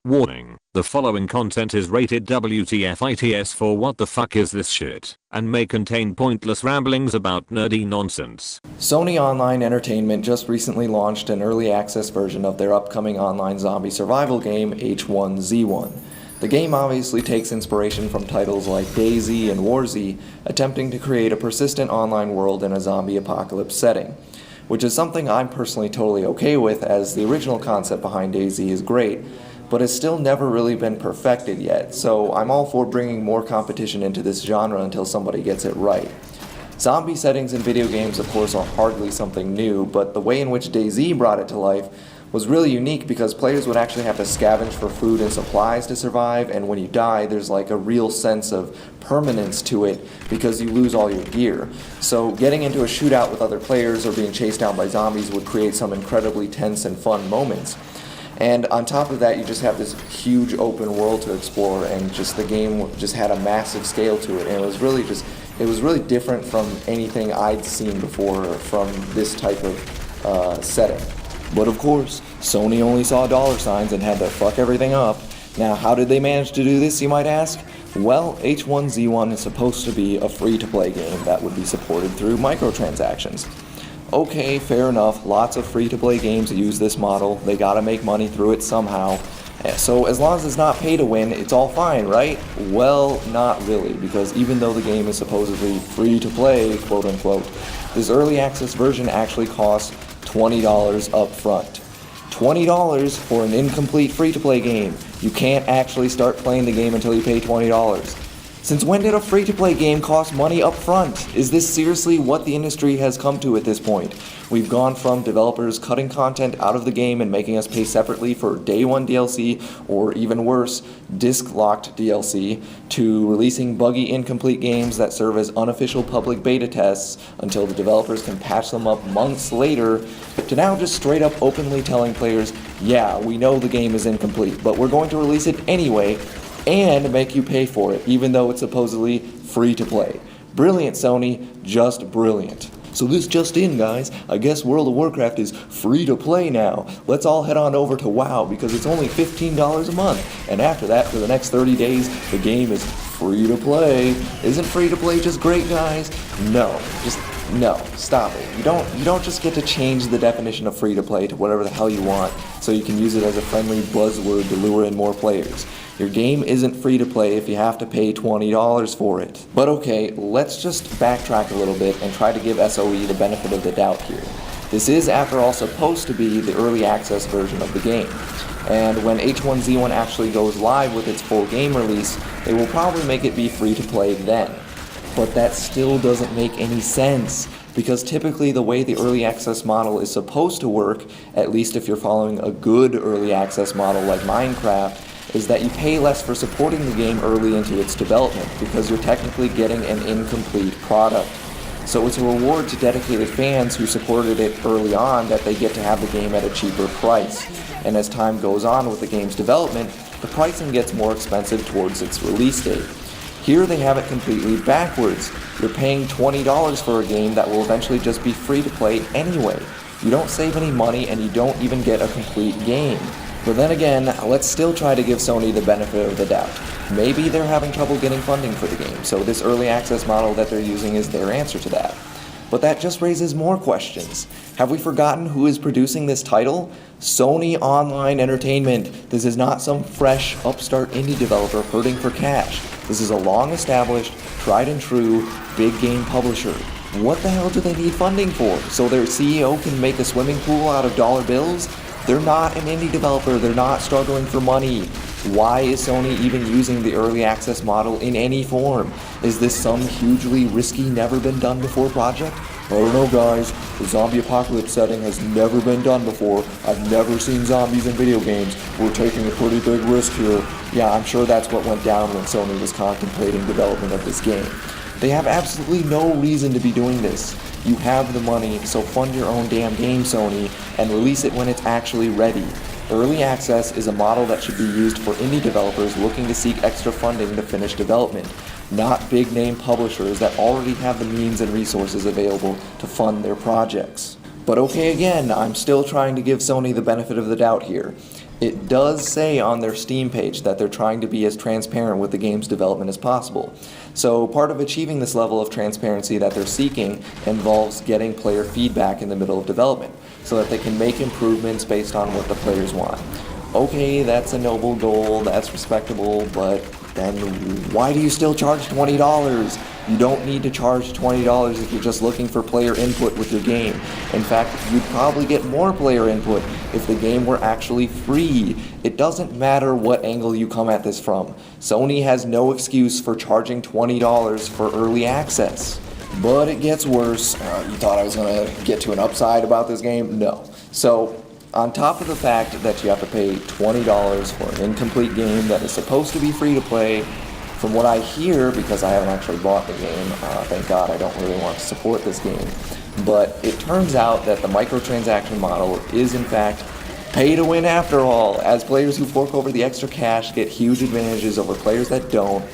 Warning, the following content is rated WTF-ITS for what the fuck is this shit, and may contain pointless ramblings about nerdy nonsense. Sony Online Entertainment just recently launched an early access version of their upcoming online zombie survival game, H1Z1. The game obviously takes inspiration from titles like DayZ and WarZ, attempting to create a persistent online world in a zombie apocalypse setting, which is something I'm personally totally okay with, as the original concept behind DayZ is great, but has still never really been perfected yet, so I'm all for bringing more competition into this genre until somebody gets it right. Zombie settings in video games, of course, are hardly something new, but the way in which DayZ brought it to life was really unique because players would actually have to scavenge for food and supplies to survive, and when you die, there's like a real sense of permanence to it because you lose all your gear. So getting into a shootout with other players or being chased down by zombies would create some incredibly tense and fun moments. And on top of that, you just have this huge open world to explore, and just the game just had a massive scale to it, and it was really different from anything I'd seen before from this type of setting. But of course, Sony only saw dollar signs and had to fuck everything up. Now, how did they manage to do this, you might ask? Well, H1Z1 is supposed to be a free-to-play game that would be supported through microtransactions. Okay, fair enough, lots of free-to-play games use this model, they gotta make money through it somehow. So as long as it's not pay to win, it's all fine, right? Well, not really, because even though the game is supposedly free to play, quote unquote, this early access version actually costs $20 up front. $20 for an incomplete free-to-play game. You can't actually start playing the game until you pay $20. Since when did a free-to-play game cost money up front? Is this seriously what the industry has come to at this point? We've gone from developers cutting content out of the game and making us pay separately for day one DLC, or even worse, disc-locked DLC, to releasing buggy incomplete games that serve as unofficial public beta tests until the developers can patch them up months later, to now just straight up openly telling players, yeah, we know the game is incomplete, but we're going to release it anyway, and make you pay for it, even though it's supposedly free to play. Brilliant, Sony, just brilliant. So this just in, guys, I guess World of Warcraft is free to play now. Let's all head on over to WoW because it's only $15 a month, and after that, for the next 30 days, the game is free to play. Isn't free to play just great, guys? No, stop it. You don't just get to change the definition of free to play to whatever the hell you want so you can use it as a friendly buzzword to lure in more players. Your game isn't free to play if you have to pay $20 for it. But okay, let's just backtrack a little bit and try to give SOE the benefit of the doubt here. This is, after all, supposed to be the early access version of the game. And when H1Z1 actually goes live with its full game release, they will probably make it be free to play then. But that still doesn't make any sense, because typically the way the early access model is supposed to work, at least if you're following a good early access model like Minecraft, is that you pay less for supporting the game early into its development, because you're technically getting an incomplete product. So it's a reward to dedicated fans who supported it early on that they get to have the game at a cheaper price. And as time goes on with the game's development, the pricing gets more expensive towards its release date. Here they have it completely backwards. You're paying $20 for a game that will eventually just be free to play anyway. You don't save any money and you don't even get a complete game. But then again, let's still try to give Sony the benefit of the doubt. Maybe they're having trouble getting funding for the game, so this early access model that they're using is their answer to that. But that just raises more questions. Have we forgotten who is producing this title? Sony Online Entertainment. This is not some fresh, upstart indie developer hurting for cash. This is a long-established, tried-and-true, big game publisher. What the hell do they need funding for? So their CEO can make a swimming pool out of dollar bills? They're not an indie developer, they're not struggling for money. Why is Sony even using the early access model in any form? Is this some hugely risky, never-been-done-before project? I don't know, guys. The zombie apocalypse setting has never been done before. I've never seen zombies in video games. We're taking a pretty big risk here. Yeah, I'm sure that's what went down when Sony was contemplating development of this game. They have absolutely no reason to be doing this. You have the money, so fund your own damn game, Sony, and release it when it's actually ready. Early access is a model that should be used for indie developers looking to seek extra funding to finish development, not big-name publishers that already have the means and resources available to fund their projects. But okay, again, I'm still trying to give Sony the benefit of the doubt here. It does say on their Steam page that they're trying to be as transparent with the game's development as possible. So part of achieving this level of transparency that they're seeking involves getting player feedback in the middle of development so that they can make improvements based on what the players want. Okay, that's a noble goal, that's respectable, but then why do you still charge $20? You don't need to charge $20 if you're just looking for player input with your game. In fact, you'd probably get more player input if the game were actually free. It doesn't matter what angle you come at this from. Sony has no excuse for charging $20 for early access. But it gets worse. You thought I was going to get to an upside about this game? No. So, on top of the fact that you have to pay $20 for an incomplete game that is supposed to be free to play, from what I hear, because I haven't actually bought the game, thank God I don't really want to support this game, but it turns out that the microtransaction model is in fact pay to win after all, as players who fork over the extra cash get huge advantages over players that don't,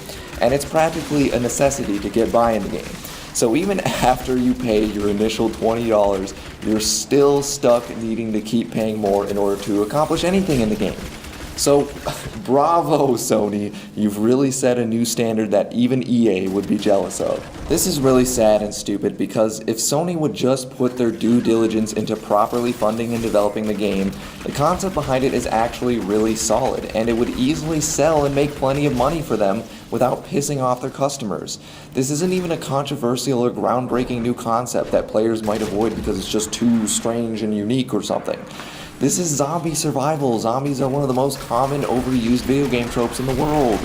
and it's practically a necessity to get by in the game. So even after you pay your initial $20, you're still stuck needing to keep paying more in order to accomplish anything in the game. So, bravo Sony, you've really set a new standard that even EA would be jealous of. This is really sad and stupid because if Sony would just put their due diligence into properly funding and developing the game, the concept behind it is actually really solid and it would easily sell and make plenty of money for them without pissing off their customers. This isn't even a controversial or groundbreaking new concept that players might avoid because it's just too strange and unique or something. This is zombie survival. Zombies are one of the most common overused video game tropes in the world.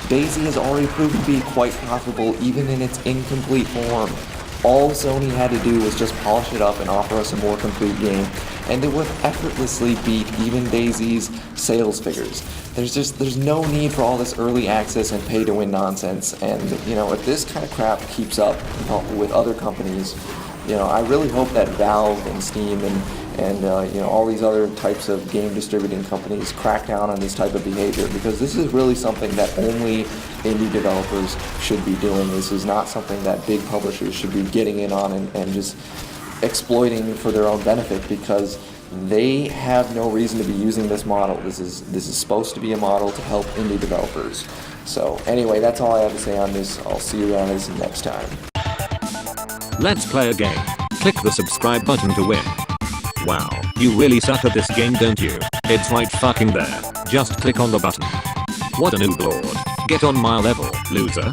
DayZ has already proven to be quite profitable even in its incomplete form. All Sony had to do was just polish it up and offer us a more complete game, and it would effortlessly beat even DayZ's sales figures. There's no need for all this early access and pay to win nonsense, and if this kind of crap keeps up with other companies, I really hope that Valve and Steam and all these other types of game distributing companies crack down on this type of behavior, because this is really something that only indie developers should be doing. This is not something that big publishers should be getting in on and just exploiting for their own benefit, because they have no reason to be using this model. This is supposed to be a model to help indie developers. So anyway, that's all I have to say on this. I'll see you guys next time. Let's play a game. Click the subscribe button to win. Wow, you really suck at this game, don't you? It's right fucking there. Just click on the button. What a noob lord. Get on my level, loser.